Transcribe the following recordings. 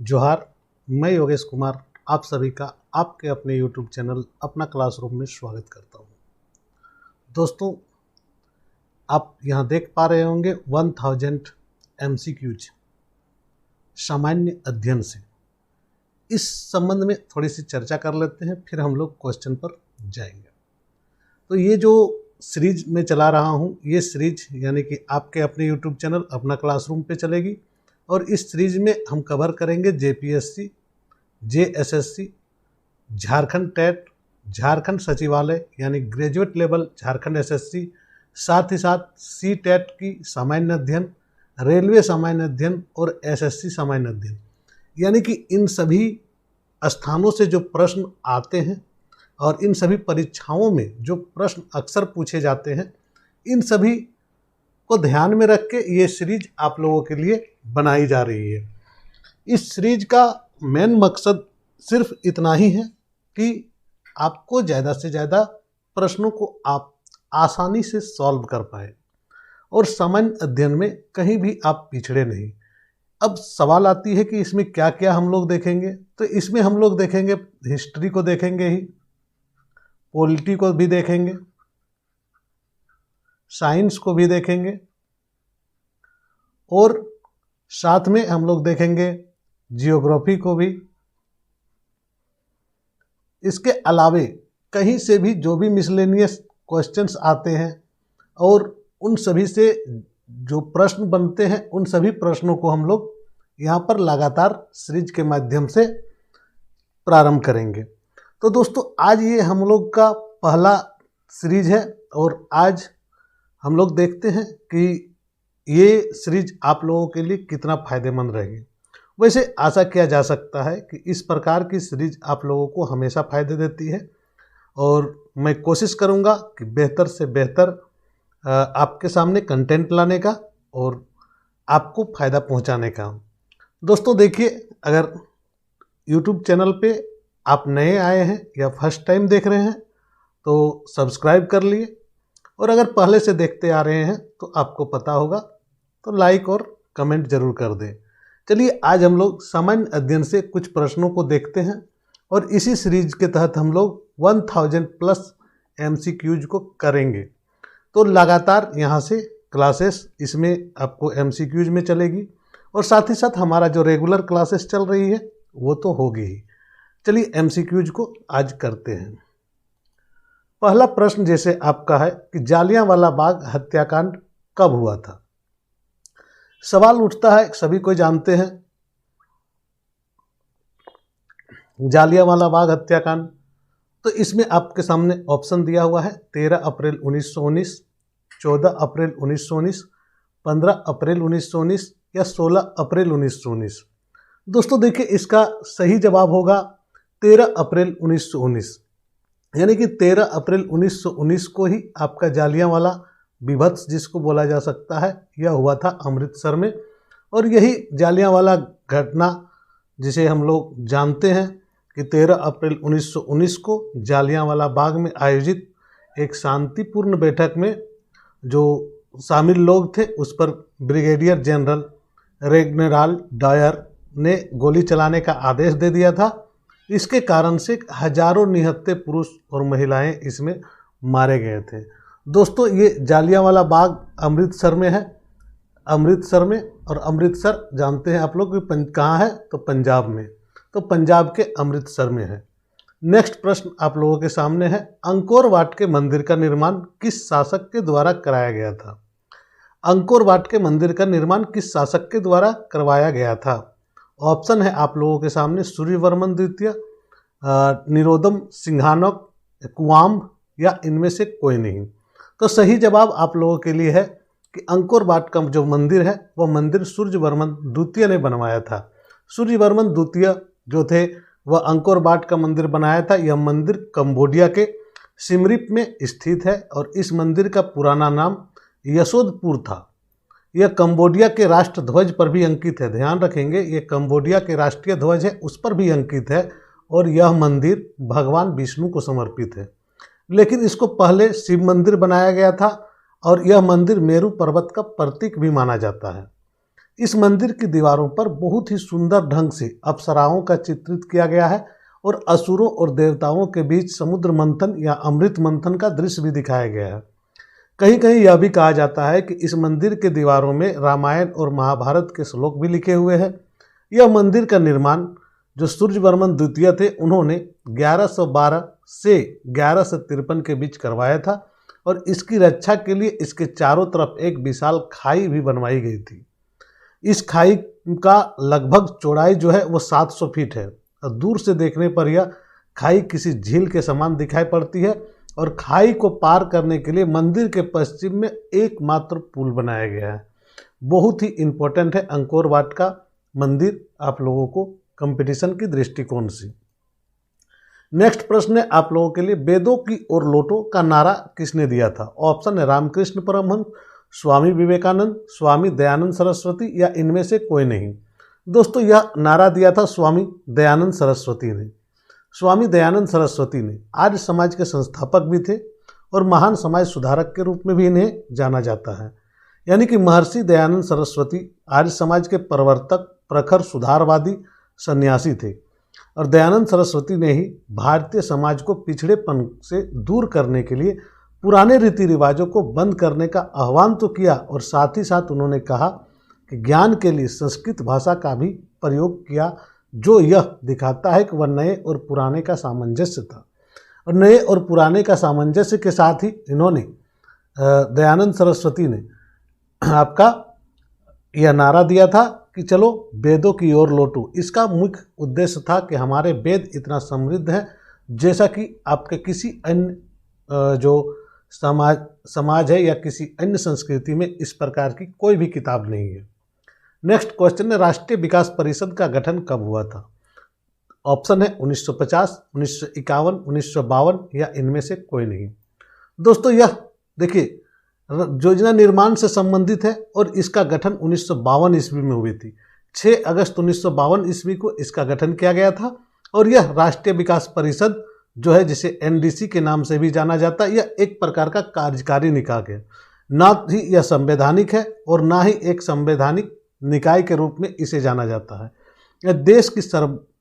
जोहार। मैं योगेश कुमार आप सभी का आपके अपने यूट्यूब चैनल अपना क्लासरूम में स्वागत करता हूं। दोस्तों, आप यहां देख पा रहे होंगे 1000 MCQs सामान्य अध्ययन से। इस संबंध में थोड़ी सी चर्चा कर लेते हैं, फिर हम लोग क्वेश्चन पर जाएंगे। तो ये जो सीरीज में चला रहा हूं, ये सीरीज यानी कि आपके अपने यूट्यूब चैनल अपना क्लासरूम पे चलेगी और इस सीरीज में हम कवर करेंगे JPSC, JSSC, Jharkhand TET, Jharkhand सचिवालय यानी ग्रेजुएट लेवल झारखंड SSC, साथ ही साथ CTET की सामान्य अध्ययन, रेलवे सामान्य अध्ययन और SSC सामान्य अध्ययन, यानी कि इन सभी स्थानों से जो प्रश्न आते हैं और इन सभी परीक्षाओं में जो प्रश्न अक्सर पूछे जाते हैं, इन सभी को ध्यान में रख के ये सीरीज आप लोगों के लिए बनाई जा रही है। इस सीरीज का मेन मकसद सिर्फ इतना ही है कि आपको ज़्यादा से ज़्यादा प्रश्नों को आप आसानी से सॉल्व कर पाए और सामान्य अध्ययन में कहीं भी आप पिछड़े नहीं। अब सवाल आती है कि इसमें क्या क्या हम लोग देखेंगे। तो इसमें हम लोग देखेंगे, हिस्ट्री को देखेंगे ही, पॉलिटी को भी देखेंगे, साइंस को भी देखेंगे और साथ में हम लोग देखेंगे जियोग्राफी को भी। इसके अलावे कहीं से भी जो भी मिसलेनियस क्वेश्चंस आते हैं और उन सभी से जो प्रश्न बनते हैं, उन सभी प्रश्नों को हम लोग यहाँ पर लगातार सीरीज के माध्यम से प्रारंभ करेंगे। तो दोस्तों, आज ये हम लोग का पहला सीरीज है और आज हम लोग देखते हैं कि ये सीरीज आप लोगों के लिए कितना फ़ायदेमंद रहेगी। वैसे आशा किया जा सकता है कि इस प्रकार की सीरीज आप लोगों को हमेशा फ़ायदे देती है और मैं कोशिश करूँगा कि बेहतर से बेहतर आपके सामने कंटेंट लाने का और आपको फ़ायदा पहुँचाने का। दोस्तों देखिए, अगर YouTube चैनल पे आप नए आए हैं या फर्स्ट टाइम देख रहे हैं तो सब्सक्राइब कर लिए, और अगर पहले से देखते आ रहे हैं तो आपको पता होगा, तो लाइक और कमेंट जरूर कर दें। चलिए, आज हम लोग सामान्य अध्ययन से कुछ प्रश्नों को देखते हैं और इसी सीरीज के तहत हम लोग 1000+ MCQs को करेंगे। तो लगातार यहाँ से क्लासेस इसमें आपको MCQs में चलेगी और साथ ही साथ हमारा जो रेगुलर क्लासेस चल रही है वो तो होगी ही। चलिए MCQs को आज करते हैं। पहला प्रश्न जैसे आपका है कि जालियांवाला बाग हत्याकांड कब हुआ था। सवाल उठता है, सभी कोई जानते हैं, जालियांवाला बाग हत्याकांड। तो इसमें आपके सामने ऑप्शन दिया हुआ है 13 अप्रैल 1919, 14 अप्रैल 1919, 15 अप्रैल 1919 या 16 अप्रैल 1919। दोस्तों देखिए, इसका सही जवाब होगा 13 अप्रैल 1919, यानी कि 13 अप्रैल 1919 को ही आपका जालियांवाला विभत्स जिसको बोला जा सकता है, यह हुआ था अमृतसर में। और यही जालियांवाला घटना जिसे हम लोग जानते हैं कि 13 अप्रैल 1919 को जालियांवाला बाग में आयोजित एक शांतिपूर्ण बैठक में जो शामिल लोग थे उस पर ब्रिगेडियर जनरल रेगनाल्ड डायर ने गोली चलाने का आदेश दे दिया था। इसके कारण से हजारों निहत्थे पुरुष और महिलाएं इसमें मारे गए थे। दोस्तों, ये जालियांवाला बाग अमृतसर में है, अमृतसर में, और अमृतसर जानते हैं आप लोग कि कहाँ है, तो पंजाब में। तो पंजाब के अमृतसर में है। नेक्स्ट प्रश्न आप लोगों के सामने है, अंकोर वाट के मंदिर का निर्माण किस शासक के द्वारा कराया गया था। अंकोर वाट के मंदिर का निर्माण किस शासक के द्वारा करवाया गया था। ऑप्शन है आप लोगों के सामने सूर्यवर्मन द्वितीय, निरोदम सिंहानक, कुआम्ब या इनमें से कोई नहीं। तो सही जवाब आप लोगों के लिए है कि अंकोर वाट का जो मंदिर है वह मंदिर सूर्यवर्मन द्वितीय ने बनवाया था। सूर्यवर्मन द्वितीय जो थे वह अंकोर वाट का मंदिर बनाया था। यह मंदिर कंबोडिया के सिमरिप में स्थित है और इस मंदिर का पुराना नाम यशोधपुर था। यह कंबोडिया के राष्ट्र ध्वज पर भी अंकित है। ध्यान रखेंगे, ये कंबोडिया के राष्ट्रीय ध्वज है उस पर भी अंकित है और यह मंदिर भगवान विष्णु को समर्पित है। लेकिन इसको पहले शिव मंदिर बनाया गया था और यह मंदिर मेरू पर्वत का प्रतीक भी माना जाता है। इस मंदिर की दीवारों पर बहुत ही सुंदर ढंग से अप्सराओं का चित्रित किया गया है और असुरों और देवताओं के बीच समुद्र मंथन या अमृत मंथन का दृश्य भी दिखाया गया है। कहीं कहीं यह भी कहा जाता है कि इस मंदिर के दीवारों में रामायण और महाभारत के श्लोक भी लिखे हुए हैं। यह मंदिर का निर्माण जो सूर्यवर्मन द्वितीय थे उन्होंने 1112 से 1153 के बीच करवाया था और इसकी रक्षा के लिए इसके चारों तरफ एक विशाल खाई भी बनवाई गई थी। इस खाई का लगभग चौड़ाई जो है वो 700 फीट है और दूर से देखने पर यह खाई किसी झील के समान दिखाई पड़ती है और खाई को पार करने के लिए मंदिर के पश्चिम में एकमात्र पुल बनाया गया है। बहुत ही इम्पोर्टेंट है अंकोर वाट का मंदिर आप लोगों को कंपटीशन की दृष्टिकोण से। नेक्स्ट प्रश्न है आप लोगों के लिए, वेदों की ओर लौटो का नारा किसने दिया था? ऑप्शन है रामकृष्ण परमहंस, स्वामी विवेकानंद, स्वामी दयानंद सरस्वती या इनमें से कोई नहीं। दोस्तों यह नारा दिया था स्वामी दयानंद सरस्वती ने। स्वामी दयानंद सरस्वती ने आर्य समाज के संस्थापक भी थे और महान समाज सुधारक के रूप में भी इन्हें जाना जाता है। यानी कि महर्षि दयानंद सरस्वती आर्य समाज के प्रवर्तक, प्रखर सुधारवादी सन्यासी थे और दयानंद सरस्वती ने ही भारतीय समाज को पिछड़ेपन से दूर करने के लिए पुराने रीति रिवाजों को बंद करने का आह्वान तो किया और साथ ही साथ उन्होंने कहा कि ज्ञान के लिए संस्कृत भाषा का भी प्रयोग किया, जो यह दिखाता है कि वह नए और पुराने का सामंजस्य था। और नए और पुराने का सामंजस्य के साथ ही इन्होंने दयानंद सरस्वती ने आपका यह नारा दिया था कि चलो वेदों की ओर लौटो। इसका मुख्य उद्देश्य था कि हमारे वेद इतना समृद्ध है जैसा कि आपके किसी अन्य जो समाज है या किसी अन्य संस्कृति में इस प्रकार की कोई भी किताब नहीं है। नेक्स्ट क्वेश्चन है, राष्ट्रीय विकास परिषद का गठन कब हुआ था? ऑप्शन है 1950, 1951, 1952 या इनमें से कोई नहीं। दोस्तों यह देखिए योजना निर्माण से संबंधित है और इसका गठन 1952 ईस्वी में हुई थी। 6 अगस्त 1952 ईस्वी को इसका गठन किया गया था और यह राष्ट्रीय विकास परिषद जो है जिसे एनडीसी के नाम से भी जाना जाता है, यह एक प्रकार का कार्यकारी निकाय है। ना ही यह संवैधानिक है और ना ही एक संवैधानिक निकाय के रूप में इसे जाना जाता है। यह देश की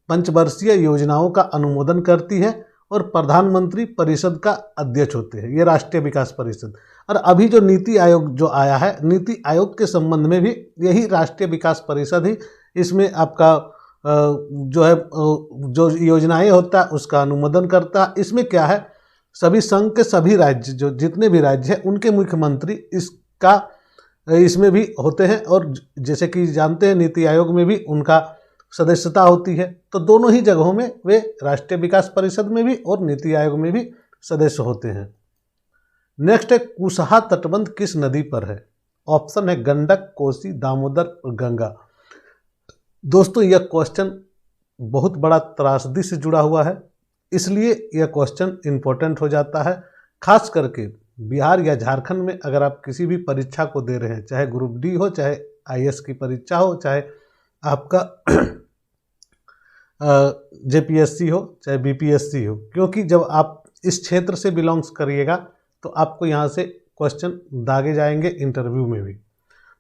पंचवर्षीय योजनाओं का अनुमोदन करती है और प्रधानमंत्री परिषद का अध्यक्ष होते हैं ये राष्ट्रीय विकास परिषद। और अभी जो नीति आयोग जो आया है, नीति आयोग के संबंध में भी यही राष्ट्रीय विकास परिषद ही इसमें आपका जो है जो योजनाएं होता है उसका अनुमोदन करता है। इसमें क्या है, सभी संघ के सभी राज्य जो जितने भी राज्य हैं उनके मुख्यमंत्री इसमें भी होते हैं और जैसे कि जानते हैं नीति आयोग में भी उनका सदस्यता होती है। तो दोनों ही जगहों में वे राष्ट्रीय विकास परिषद में भी और नीति आयोग में भी सदस्य होते हैं। नेक्स्ट है, कुशहा तटबंध किस नदी पर है? ऑप्शन है गंडक, कोसी, दामोदर और गंगा। दोस्तों यह क्वेश्चन बहुत बड़ा त्रासदी से जुड़ा हुआ है, इसलिए यह क्वेश्चन इम्पोर्टेंट हो जाता है। खास करके बिहार या झारखंड में अगर आप किसी भी परीक्षा को दे रहे हैं, चाहे ग्रुप डी हो, चाहे आईएएस की परीक्षा हो, चाहे आपका जेपीएससी हो, चाहे बीपीएससी हो, क्योंकि जब आप इस क्षेत्र से बिलोंग्स करिएगा तो आपको यहाँ से क्वेश्चन दागे जाएंगे इंटरव्यू में भी।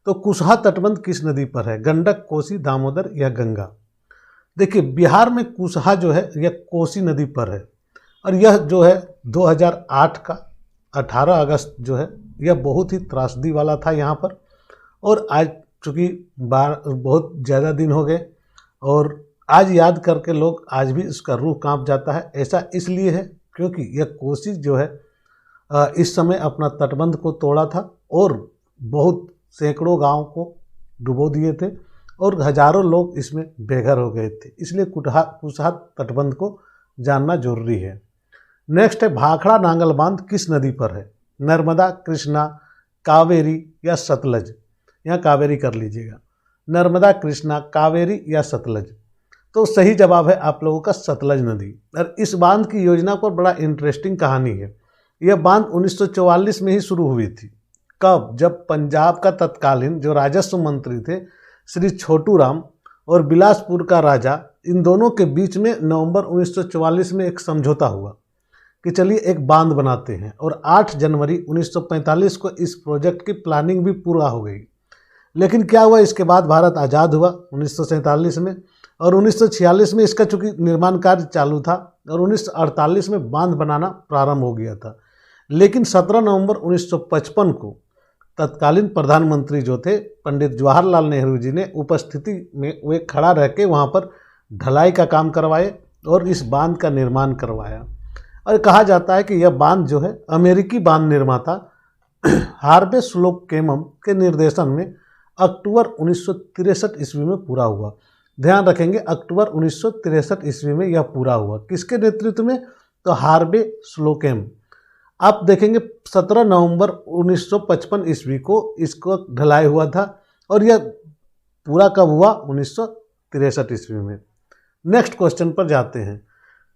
तो कुशहा तटबंध किस नदी पर है? गंडक, कोसी, दामोदर या गंगा? देखिए बिहार में कुशहा जो है यह कोसी नदी पर है और यह जो है 2008 का 18 अगस्त जो है यह बहुत ही त्रासदी वाला था यहाँ पर। और आज चूँकि बहुत ज़्यादा दिन हो गए और आज याद करके लोग आज भी इसका रूह कांप जाता है। ऐसा इसलिए है क्योंकि यह कोसी जो है इस समय अपना तटबंध को तोड़ा था और बहुत सैकड़ों गांव को डुबो दिए थे और हजारों लोग इसमें बेघर हो गए थे। इसलिए कुशहा तटबंध को जानना जरूरी है। नेक्स्ट है, भाखड़ा नांगल बांध किस नदी पर है? नर्मदा, कृष्णा, कावेरी या सतलज? यहाँ कावेरी कर लीजिएगा। नर्मदा, कृष्णा, कावेरी या सतलज? तो सही जवाब है आप लोगों का सतलज नदी। और इस बांध की योजना पर बड़ा इंटरेस्टिंग कहानी है। यह बांध 1944 में ही शुरू हुई थी। कब? जब पंजाब का तत्कालीन जो राजस्व मंत्री थे श्री छोटू राम और बिलासपुर का राजा, इन दोनों के बीच में नवंबर 1944 में एक समझौता हुआ कि चलिए एक बांध बनाते हैं और 8 जनवरी 1945 को इस प्रोजेक्ट की प्लानिंग भी पूरा हो गई। लेकिन क्या हुआ, इसके बाद भारत आज़ाद हुआ 1947 में, और 1946 में इसका चूँकि निर्माण कार्य चालू था और 1948 में बांध बनाना प्रारंभ हो गया था। लेकिन 17 नवंबर 1955 को तत्कालीन प्रधानमंत्री जो थे पंडित जवाहरलाल नेहरू जी ने उपस्थिति में वे खड़ा रह के वहाँ पर ढलाई का काम करवाए और इस बांध का निर्माण करवाया। और कहा जाता है कि यह बांध जो है अमेरिकी बांध निर्माता हार्वे स्लोकेमम के निर्देशन में अक्टूबर 1963 ईस्वी में पूरा हुआ। ध्यान रखेंगे, अक्टूबर 1963 ईस्वी में यह पूरा हुआ। किसके नेतृत्व में? तो हार्वे स्लोकेम। आप देखेंगे 17 नवंबर 1955 ईस्वी को इसको ढलाई हुआ था और यह पूरा कब हुआ? 1963 ईस्वी में। नेक्स्ट क्वेश्चन पर जाते हैं।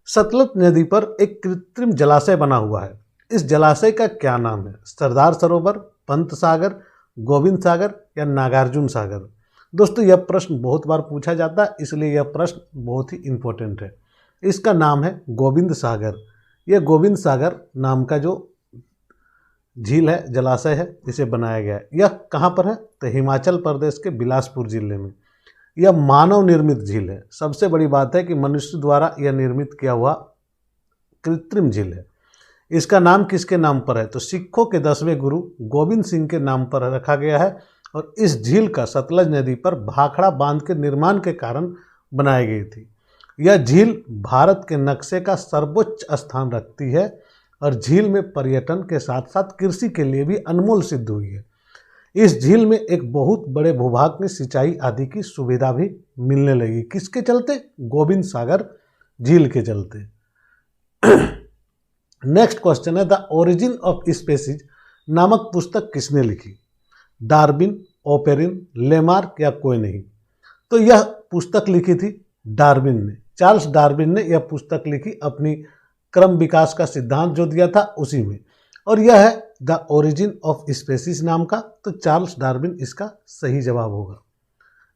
सतलज नदी पर एक कृत्रिम जलाशय बना हुआ है, इस जलाशय का क्या नाम है? सरदार सरोवर, पंत सागर, गोविंद सागर या नागार्जुन सागर? दोस्तों यह प्रश्न बहुत बार पूछा जाता है, इसलिए यह प्रश्न बहुत ही इम्पोर्टेंट है। इसका नाम है गोविंद सागर। यह गोविंद सागर नाम का जो झील है, जलाशय है, इसे बनाया गया है। यह कहाँ पर है? तो हिमाचल प्रदेश के बिलासपुर जिले में। यह मानव निर्मित झील है। सबसे बड़ी बात है कि मनुष्य द्वारा यह निर्मित किया हुआ कृत्रिम झील है। इसका नाम किसके नाम पर है? तो सिखों के 10वें गुरु गोविंद सिंह के नाम पर रखा गया है और इस झील का सतलज नदी पर भाखड़ा बांध के निर्माण के कारण बनाई गई थी। यह झील भारत के नक्शे का सर्वोच्च स्थान रखती है और झील में पर्यटन के साथ साथ कृषि के लिए भी अनमोल सिद्ध हुई है। इस झील में एक बहुत बड़े भूभाग में सिंचाई आदि की सुविधा भी मिलने लगी। किसके चलते? गोविंद सागर झील के चलते। नेक्स्ट क्वेश्चन है, द ओरिजिन ऑफ स्पीसीज नामक पुस्तक किसने लिखी? डार्विन, ओपेरिन, लेमार्क या कोई नहीं? तो यह पुस्तक लिखी थी डार्विन ने। चार्ल्स डार्विन ने यह पुस्तक लिखी, अपनी क्रम विकास का सिद्धांत जो दिया था उसी में, और यह है द ओरिजिन ऑफ स्पीसीज नाम का। तो चार्ल्स डार्विन इसका सही जवाब होगा।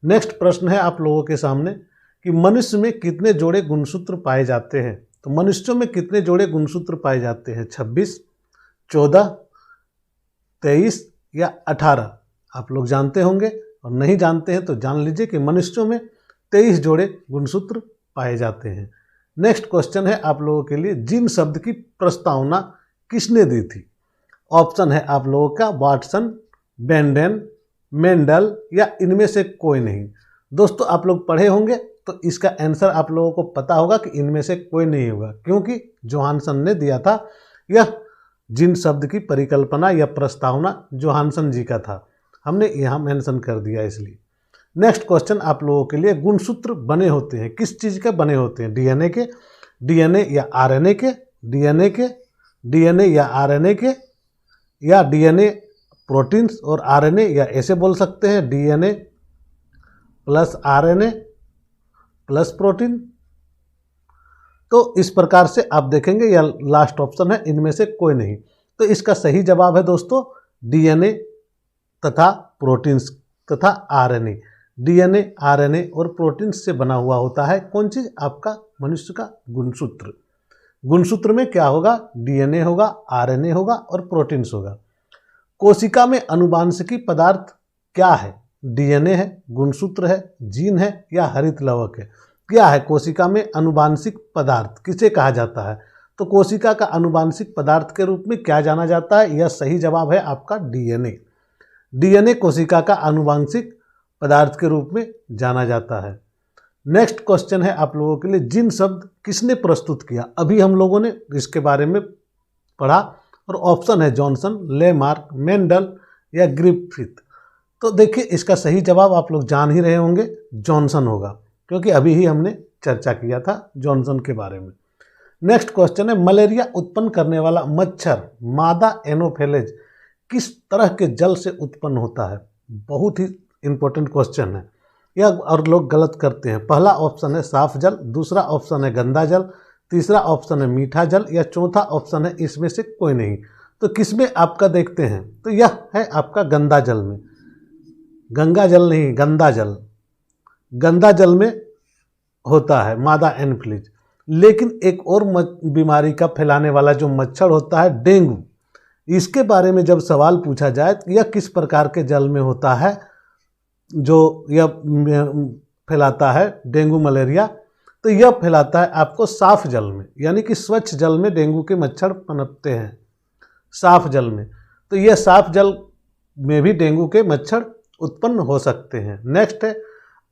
नेक्स्ट प्रश्न है आप लोगों के सामने कि मनुष्य में कितने जोड़े गुणसूत्र पाए जाते हैं? तो मनुष्यों में कितने जोड़े गुणसूत्र पाए जाते हैं? 26, 14, 23 या 18? आप लोग जानते होंगे, और नहीं जानते हैं तो जान लीजिए कि मनुष्यों में 23 जोड़े गुणसूत्र पाए जाते हैं। नेक्स्ट क्वेश्चन है आप लोगों के लिए, जिन शब्द की प्रस्तावना किसने दी थी? ऑप्शन है आप लोगों का वाटसन, बेंडेन, मेंडल या इनमें से कोई नहीं। दोस्तों आप लोग पढ़े होंगे तो इसका आंसर आप लोगों को पता होगा कि इनमें से कोई नहीं होगा, क्योंकि जोहानसन ने दिया था। यह जिन शब्द की परिकल्पना या प्रस्तावना जोहानसन जी का था, हमने यहाँ मेंशन कर दिया इसलिए। नेक्स्ट क्वेश्चन आप लोगों के लिए, गुणसूत्र बने होते हैं किस चीज़ के बने होते हैं? डीएनए के, डीएनए या आरएनए के, डीएनए के, डीएनए या आरएनए के, या डीएनए प्रोटीन्स और आरएनए, या ऐसे बोल सकते हैं DNA plus RNA plus protein. तो इस प्रकार से आप देखेंगे यह लास्ट ऑप्शन है, इनमें से कोई नहीं। तो इसका सही जवाब है दोस्तों डीएनए तथा प्रोटीन्स तथा आरएनए। डीएनए, आरएनए और प्रोटीन्स से बना हुआ होता है कौन चीज़? आपका मनुष्य का गुणसूत्र। गुणसूत्र में क्या होगा? डीएनए होगा, आरएनए होगा और प्रोटीन्स होगा। कोशिका में अनुवांशिकी पदार्थ क्या है? डीएनए है, गुणसूत्र है, जीन है या हरित लवक है? क्या है कोशिका में अनुवांशिक पदार्थ? किसे कहा जाता है? तो कोशिका का अनुवांशिक पदार्थ के रूप में क्या जाना जाता है? यह सही जवाब है आपका डीएनए। डीएनए कोशिका का अनुवांशिक पदार्थ के रूप में जाना जाता है। नेक्स्ट क्वेश्चन है आप लोगों के लिए, जिन शब्द किसने प्रस्तुत किया? अभी हम लोगों ने इसके बारे में पढ़ा और ऑप्शन है जॉनसन, लेमार्क, मेंडल या ग्रिफिथ। तो देखिए इसका सही जवाब आप लोग जान ही रहे होंगे, जॉनसन होगा, क्योंकि अभी ही हमने चर्चा किया था जॉनसन के बारे में। नेक्स्ट क्वेश्चन है, मलेरिया उत्पन्न करने वाला मच्छर मादा एनोफेलेज किस तरह के जल से उत्पन्न होता है? बहुत ही इंपॉर्टेंट क्वेश्चन है यह, और लोग गलत करते हैं। पहला ऑप्शन है साफ जल, दूसरा ऑप्शन है गंदा जल, तीसरा ऑप्शन है मीठा जल या चौथा ऑप्शन है इसमें से कोई नहीं। तो किसमें आपका देखते हैं? तो यह है आपका गंदा जल में। गंगा जल नहीं, गंदा जल। गंदा जल में होता है मादा एनोफिलीज। लेकिन एक और बीमारी का फैलाने वाला जो मच्छर होता है डेंगू, इसके बारे में जब सवाल पूछा जाए तो यह किस प्रकार के जल में होता है? जो यह फैलाता है डेंगू मलेरिया, तो यह फैलाता है आपको साफ जल में, यानी कि स्वच्छ जल में डेंगू के मच्छर पनपते हैं, साफ जल में। तो यह साफ जल में भी डेंगू के मच्छर उत्पन्न हो सकते हैं। नेक्स्ट है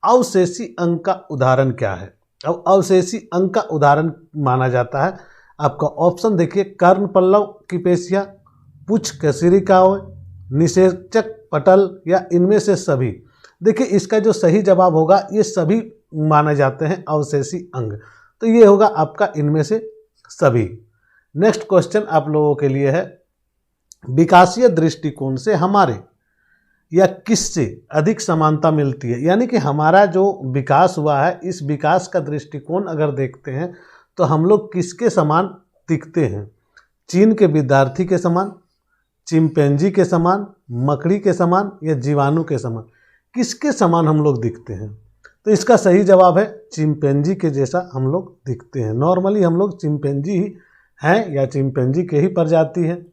अवशेषी अंग का उदाहरण क्या है। अब अवशेषी अंग का उदाहरण माना जाता है, आपका ऑप्शन देखिए, कर्ण पल्लव की पेशियाँ, पुच्छ कशेरुकियाएँ, निषेचक पटल या इनमें से सभी। देखिए इसका जो सही जवाब होगा, ये सभी माने जाते हैं अवशेषी अंग, तो ये होगा आपका इनमें से सभी। नेक्स्ट क्वेश्चन आप लोगों के लिए है, विकासीय दृष्टिकोण से हमारे या किससे अधिक समानता मिलती है, यानी कि हमारा जो विकास हुआ है, इस विकास का दृष्टिकोण अगर देखते हैं तो हम लोग किसके समान दिखते हैं। चीन के विद्यार्थी के समान, चिंपैंजी के समान, मकड़ी के समान या जीवाणु के समान, किसके समान हम लोग दिखते हैं। तो इसका सही जवाब है चिंपैंजी के जैसा हम लोग दिखते हैं। नॉर्मली हम लोग चिंपैंजी ही हैं या चिंपैंजी के ही प्रजाति हैं।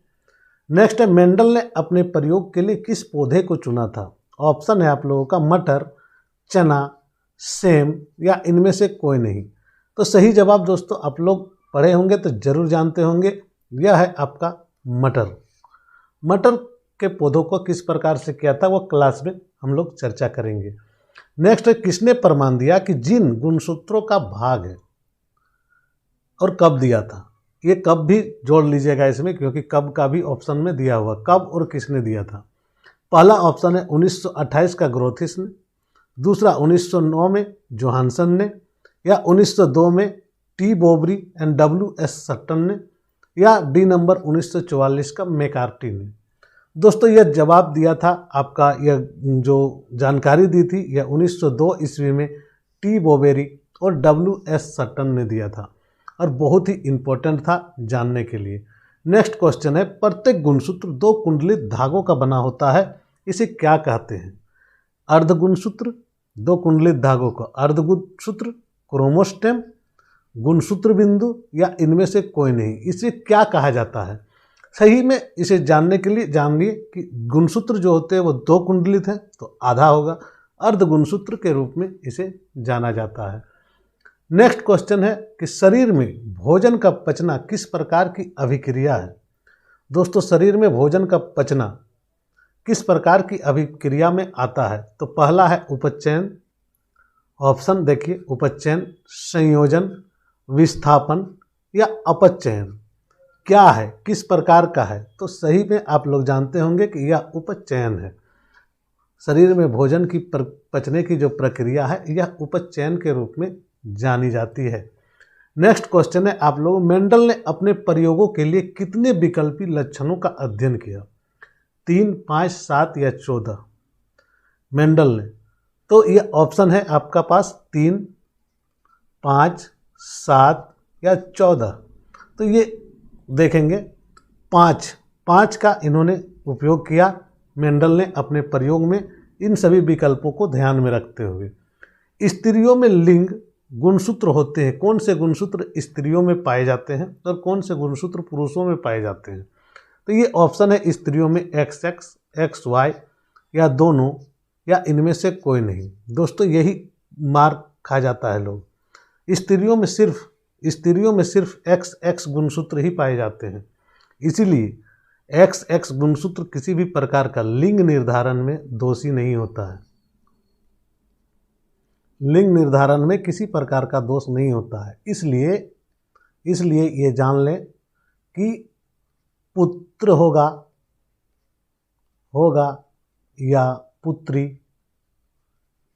नेक्स्ट है, मेंडल ने अपने प्रयोग के लिए किस पौधे को चुना था। ऑप्शन है आप लोगों का मटर, चना, सेम या इनमें से कोई नहीं। तो सही जवाब दोस्तों आप लोग पढ़े होंगे तो जरूर जानते होंगे, यह है आपका मटर। मटर के पौधों को किस प्रकार से किया था वो क्लास में हम लोग चर्चा करेंगे। नेक्स्ट है, किसने प्रमाण दिया कि जीन गुणसूत्रों का भाग है और कब दिया था। ये कब भी जोड़ लीजिएगा इसमें, क्योंकि कब का भी ऑप्शन में दिया हुआ, कब और किसने दिया था। पहला ऑप्शन है 1928 का ग्रोथिस ने, दूसरा 1909 में जोहानसन ने, या 1902 में टी बोबरी एंड डब्ल्यू.एस. सट्टन ने, या डी नंबर 1944 का मैकार्टी ने। दोस्तों यह जवाब दिया था आपका, यह जो जानकारी दी थी यह 1902 ईस्वी में टी बोबेरी और डब्ल्यू.एस. सट्टन ने दिया था और बहुत ही इम्पोर्टेंट था जानने के लिए। नेक्स्ट क्वेश्चन है, प्रत्येक गुणसूत्र 2 कुंडलित धागों का बना होता है, इसे क्या कहते हैं। अर्धगुणसूत्र, 2 कुंडलित धागों को अर्धगुणसूत्र, क्रोमोस्टेम, गुणसूत्र बिंदु या इनमें से कोई नहीं, इसे क्या कहा जाता है। सही में इसे जानने के लिए जानिए कि गुणसूत्र जो होते हैं वो 2 कुंडलित हैं तो आधा होगा, अर्धगुणसूत्र के रूप में इसे जाना जाता है। नेक्स्ट क्वेश्चन है कि शरीर में भोजन का पचना किस प्रकार की अभिक्रिया है। दोस्तों शरीर में भोजन का पचना किस प्रकार की अभिक्रिया में आता है। तो पहला है उपचयन, ऑप्शन देखिए, उपचयन, संयोजन, विस्थापन या अपचयन। क्या है, किस प्रकार का है। तो सही में आप लोग जानते होंगे कि यह उपचयन है। शरीर में भोजन की पचने की जो प्रक्रिया है यह उपचयन के रूप में जानी जाती है। नेक्स्ट क्वेश्चन है आप लोग, मेंडल ने अपने प्रयोगों के लिए कितने विकल्पी लक्षणों का अध्ययन किया। 3, 5, 7 या 14 मेंडल ने। तो यह ऑप्शन है आपका पास 3, 5, 7 या 14। तो ये देखेंगे 5 का इन्होंने उपयोग किया मेंडल ने अपने प्रयोग में, इन सभी विकल्पों को ध्यान में रखते हुए। स्त्रियों में लिंग गुणसूत्र होते हैं, कौन से गुणसूत्र स्त्रियों में पाए जाते हैं और कौन से गुणसूत्र पुरुषों में पाए जाते हैं। तो ये ऑप्शन है स्त्रियों में XX, XY या दोनों या इनमें से कोई नहीं। दोस्तों यही मार खा जाता है लोग, स्त्रियों में सिर्फ XX गुणसूत्र ही पाए जाते हैं। इसीलिए XX गुणसूत्र किसी भी प्रकार का लिंग निर्धारण में दोषी नहीं होता है। लिंग निर्धारण में किसी प्रकार का दोष नहीं होता है। इसलिए ये जान लें कि पुत्र होगा या पुत्री,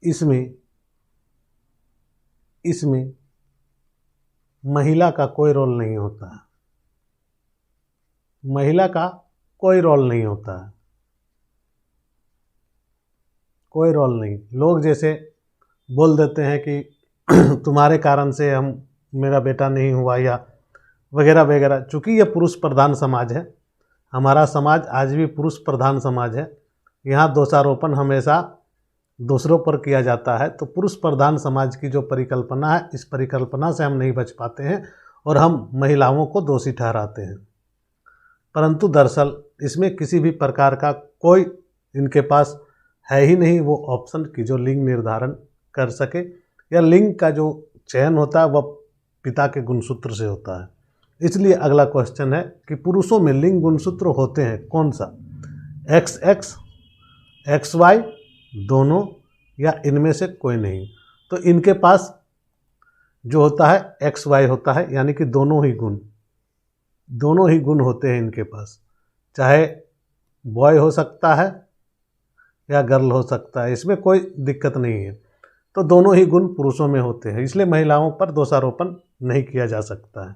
इसमें महिला का कोई रोल नहीं होता है। महिला का कोई रोल नहीं होता है, कोई रोल नहीं। लोग जैसे बोल देते हैं कि तुम्हारे कारण से मेरा बेटा नहीं हुआ या वगैरह वगैरह। चूँकि यह पुरुष प्रधान समाज है, हमारा समाज आज भी पुरुष प्रधान समाज है, यहाँ दोषारोपण हमेशा दूसरों पर किया जाता है। तो पुरुष प्रधान समाज की जो परिकल्पना है, इस परिकल्पना से हम नहीं बच पाते हैं और हम महिलाओं को दोषी ठहराते हैं। परंतु दरअसल इसमें किसी भी प्रकार का कोई इनके पास है ही नहीं वो ऑप्शन कि जो लिंग निर्धारण कर सके, या लिंग का जो चयन होता है वह पिता के गुणसूत्र से होता है। इसलिए अगला क्वेश्चन है कि पुरुषों में लिंग गुणसूत्र होते हैं कौन सा, XX, XY, दोनों, या इनमें से कोई नहीं। तो इनके पास जो होता है XY होता है, यानी कि दोनों ही गुण होते हैं इनके पास, चाहे बॉय हो सकता है या गर्ल हो सकता है, इसमें कोई दिक्कत नहीं है। तो दोनों ही गुण पुरुषों में होते हैं, इसलिए महिलाओं पर दोषारोपण नहीं किया जा सकता है।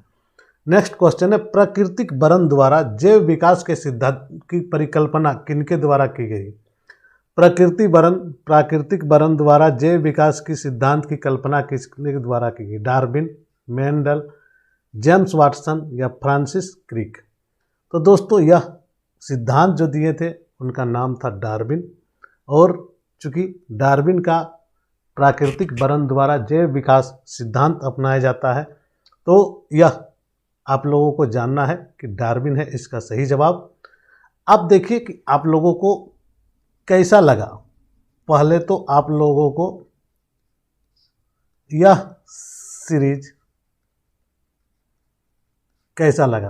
नेक्स्ट क्वेश्चन है, प्राकृतिक वरण द्वारा जैव विकास के सिद्धांत की परिकल्पना किनके द्वारा की गई। प्राकृतिक वरण द्वारा जैव विकास की सिद्धांत की कल्पना किसके द्वारा की गई, डार्विन, मेंडल, जेम्स वाटसन या फ्रांसिस क्रिक। तो दोस्तों यह सिद्धांत जो दिए थे उनका नाम था डार्विन, और चूंकि डार्विन का प्राकृतिक वरण द्वारा जैव विकास सिद्धांत अपनाया जाता है, तो यह आप लोगों को जानना है कि डार्विन है इसका सही जवाब। अब देखिए कि आप लोगों को कैसा लगा। पहले तो आप लोगों को यह सीरीज कैसा लगा,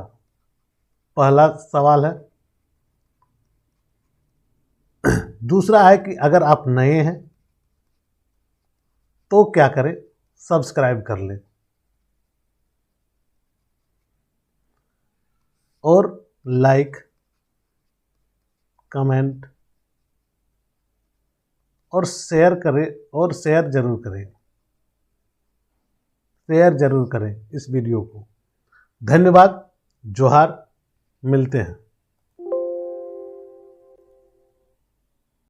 पहला सवाल है। दूसरा है कि अगर आप नए हैं तो क्या करें, सब्सक्राइब कर लें और लाइक, कमेंट और शेयर करें, और शेयर जरूर करें इस वीडियो को। धन्यवाद, जोहार, मिलते हैं।